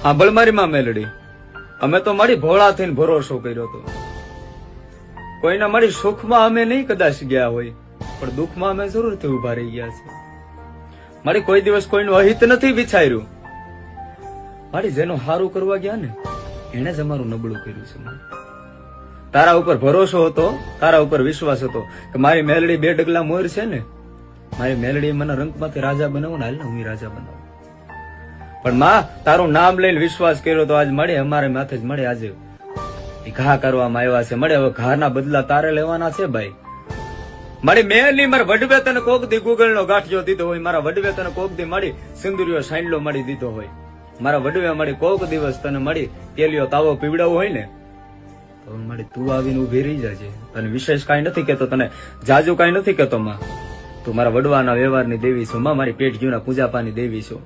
આંભળ મારી માં મેલડી, અમે તો મારી ભોળા થઈને ભરોસો કર્યો હતો. કોઈના મારી સુખમાં અમે નહીં કદાચ ગયા હોય, પણ દુઃખમાં અમે જરૂરથી ઉભા રહી ગયા છે. મારી કોઈ દિવસ કોઈનું અહિત નથી વિચાર્યું. મારી જેનું હારું કરવા ગયા ને એને જ અમારું નબળું કર્યું છે. તારા ઉપર ભરોસો હતો, તારા ઉપર વિશ્વાસ હતો કે મારી મેલડી 2 ડગલા મોર છે ને, મારી મેલડી મને રંગમાંથી રાજા બનાવું ને, હાલ ને હું રાજા બનાવું. પણ માં તારું નામ લઈને વિશ્વાસ કર્યો તો આજ મળે અમારે માથે જ મળે. આજે ઘા કરવામાં આવ્યા છે, મળે હવે ઘાના બદલા તારે લેવાના છે ભાઈ. મારી મેલની મારા વડવે તને કોક દી ગુગળ નો ગાંઠિયો દીધો હોય, મારા વડવે તને કોક દી મારી સિંદુરિયો સાંડલો મળી દીધો હોય, મારા વડવે મારી કોક દિવસ તને મળી તેલિયો તાવો પીવડાવો હોય ને, તો મારી તું આવીને ઉભી રહી જાય. તને વિશેષ કઈ નથી કેતો, તને જાજુ કઈ નથી કેતો માં. તું મારા વડવાના વ્યવહારની દેવી છો માં, મારી પેટ ઘીના પૂજાપાની દેવી છો.